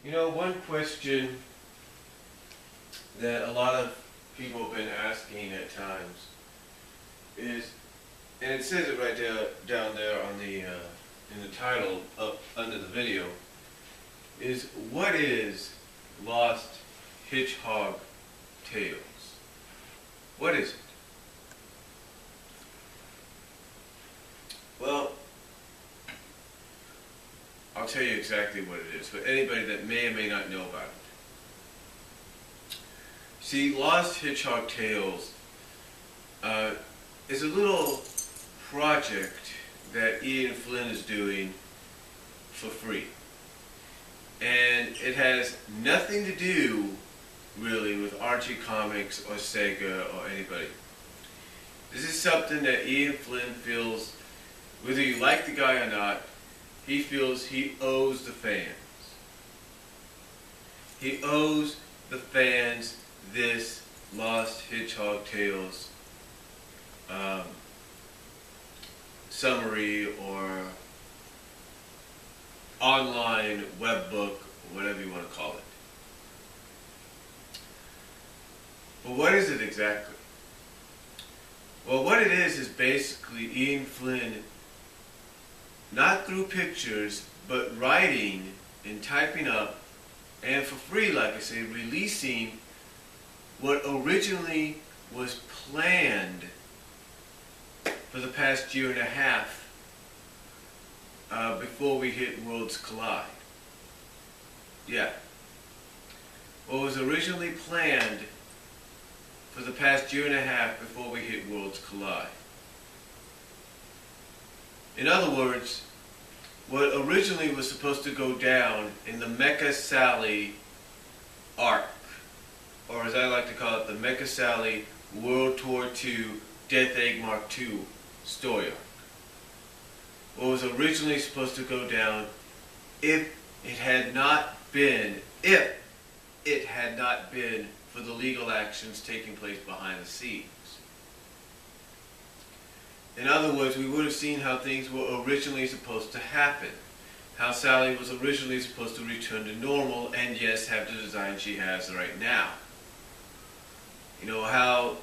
You know, one question that a lot of people have been asking at times is, and it says it right there, down there on the in the title up under the video, is what is Lost Hedgehog Tales? What is it? Well, I'll tell you exactly what it is for anybody that may or may not know about it. See, Lost Hedgehog Tales is a little project that Ian Flynn is doing for free. And it has nothing to do, really, with Archie Comics or Sega or anybody. This is something that Ian Flynn feels, whether you like the guy or not, he feels he owes the fans. He owes the fans this Lost Hedgehog Tales summary or online web book, or whatever you want to call it. But what is it exactly? Well, what it is basically Ian Flynn, not through pictures, but writing and typing up, and for free, like I say, releasing what originally was planned for the past year and a half before we hit Worlds Collide. Yeah. What was originally planned for the past year and a half before we hit Worlds Collide. In other words, what originally was supposed to go down in the Mecha Sally arc, or as I like to call it, the Mecha Sally World Tour II Death Egg Mark II story arc. What was originally supposed to go down if it had not been for the legal actions taking place behind the scenes. In other words, we would have seen how things were originally supposed to happen. How Sally was originally supposed to return to normal and, yes, have the design she has right now. You know, how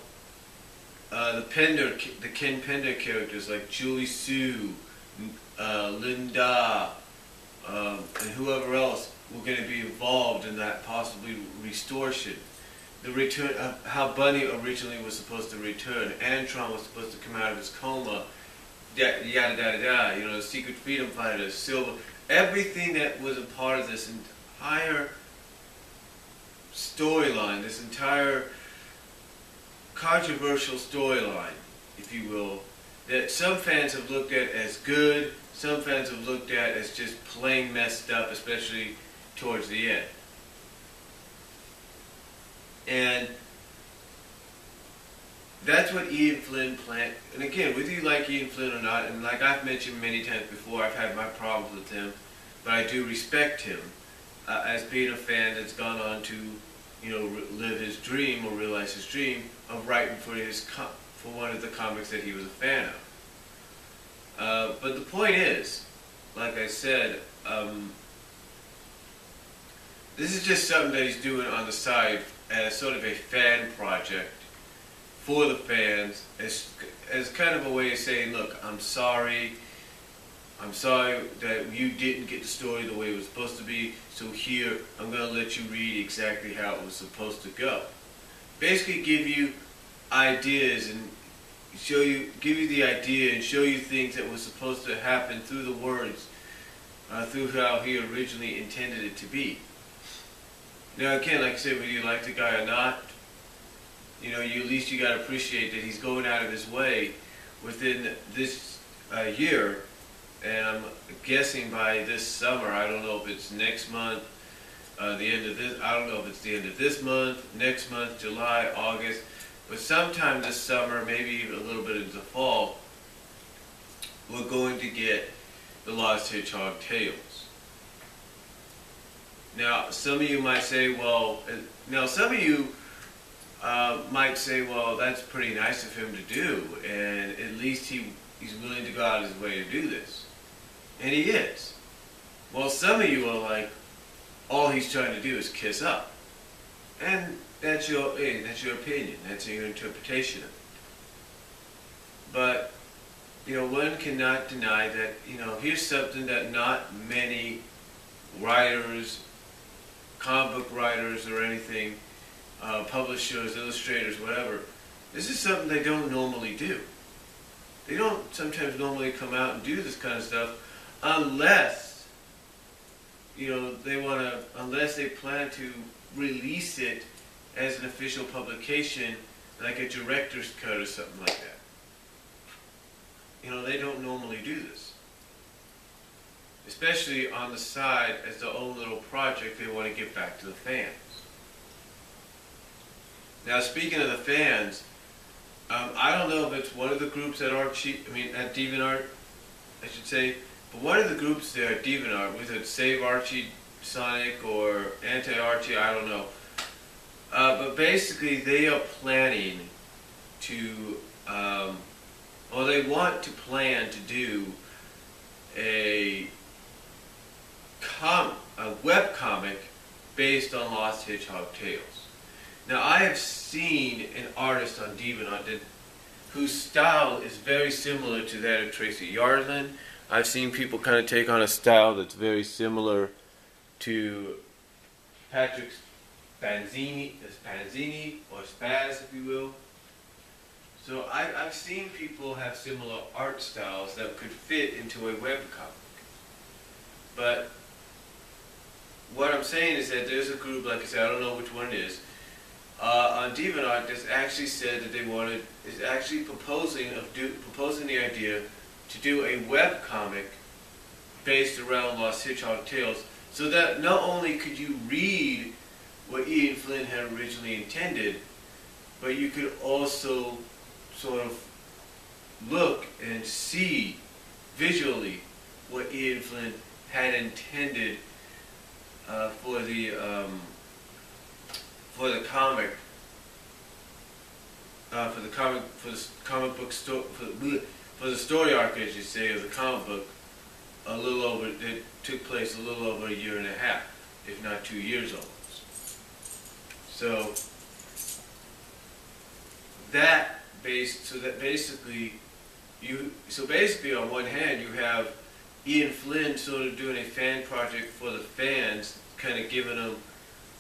the Ken Pender characters like Julie Sue, Linda, and whoever else were going to be involved in that possibly restoration. The return of how Bunny originally was supposed to return. Antron was supposed to come out of his coma. Yada yada yada. You know, the Secret Freedom Fighters, Silver. Everything that was a part of this entire storyline, this entire controversial storyline, if you will, that some fans have looked at as good, some fans have looked at as just plain messed up, especially towards the end. And that's what Ian Flynn planned. And again, whether you like Ian Flynn or not, and like I've mentioned many times before, I've had my problems with him, but I do respect him as being a fan that's gone on to, you know, live his dream or realize his dream of writing for one of the comics that he was a fan of. But the point is, like I said, this is just something that he's doing on the side as sort of a fan project for the fans, as kind of a way of saying, look, I'm sorry that you didn't get the story the way it was supposed to be, so here, I'm going to let you read exactly how it was supposed to go. Basically give you ideas and give you the idea and show you things that were supposed to happen through the words, through how he originally intended it to be. Now again, like I said, whether you like the guy or not, you know, at least you got to appreciate that he's going out of his way within this year, and I'm guessing by this summer, I don't know if it's next month, I don't know if it's the end of this month, next month, July, August, but sometime this summer, maybe even a little bit into the fall, we're going to get the Lost Hedgehog Tales. Now, some of you might say, well, might say, well, that's pretty nice of him to do, and at least he's willing to go out of his way to do this. And he is. Well, some of you are like, all he's trying to do is kiss up. And that's your opinion, that's your interpretation of it. But, one cannot deny that, here's something that not many writers, comic book writers or anything, publishers, illustrators, whatever, this is something they don't normally do. They don't sometimes normally come out and do this kind of stuff unless, unless they plan to release it as an official publication, like a director's cut or something like that. They don't normally do this. Especially on the side as their own little project they want to give back to the fans. Now, speaking of the fans, I don't know if it's one of the groups at at DeviantArt, I should say, but one of the groups there at DeviantArt, was it Save Archie Sonic or Anti-Archie, I don't know. But basically they are planning to, or they want to plan to do a webcomic based on Lost Hedgehog tales. Now, I have seen an artist on DeviantArt whose style is very similar to that of Tracy Yardlin. I've seen people kind of take on a style that's very similar to Patrick Spanzini, or Spaz, if you will. So I've seen people have similar art styles that could fit into a webcomic. But what I'm saying is that there's a group, like I said, I don't know which one it is, on DeviantArt that's actually said that is actually proposing the idea to do a webcomic based around Lost Hedgehog tales, so that not only could you read what Ian Flynn had originally intended, but you could also sort of look and see visually what Ian Flynn had intended for the comic, for the story arc, as you say, of the comic book. It took place a little over a year and a half, if not 2 years almost. So basically on one hand you have Ian Flynn sort of doing a fan project for the fans, kind of giving them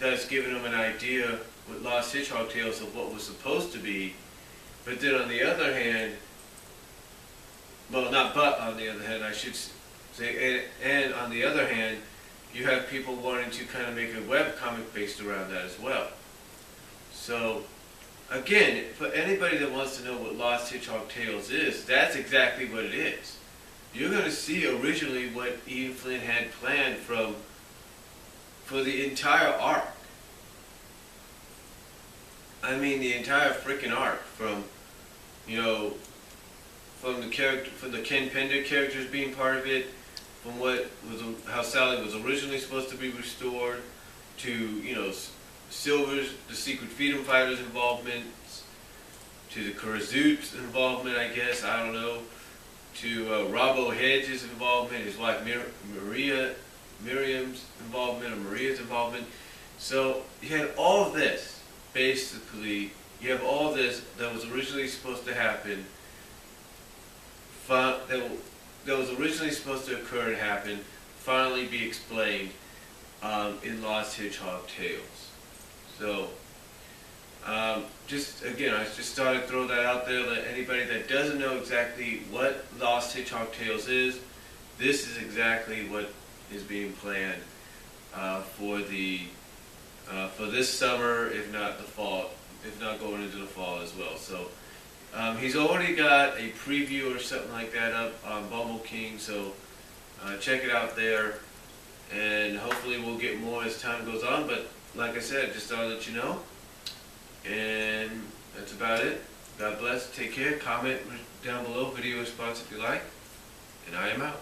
an idea with Lost Hedgehog tales of what was supposed to be, but then on the other hand, I should say, and on the other hand, you have people wanting to kind of make a webcomic based around that as well. So, again, for anybody that wants to know what Lost Hedgehog tales is, that's exactly what it is. You're going to see originally what Ian Flynn had planned for the entire arc. I mean, the entire freaking arc, from the Ken Pender characters being part of it, from how Sally was originally supposed to be restored, to Silver's, the Secret Freedom Fighters' involvement, to the Karazoot's involvement, I guess, I don't know, to Robbo Hedges' involvement, his wife Miriam's involvement, or Maria's involvement. So you had all of this, basically, that was originally supposed to happen, that was originally supposed to occur and happen, finally be explained in Lost Hedgehog tales. So, I just thought I'd throw that out there, that anybody that doesn't know exactly what Lost Hedgehog tales is, this is exactly what is being planned for this summer, if not the fall, if not going into the fall as well. So, he's already got a preview or something like that up on Bumble King, so check it out there, and hopefully we'll get more as time goes on. But like I said, just thought I'd let you know, and that's about it. God bless, take care, comment down below, video response if you like, and I am out.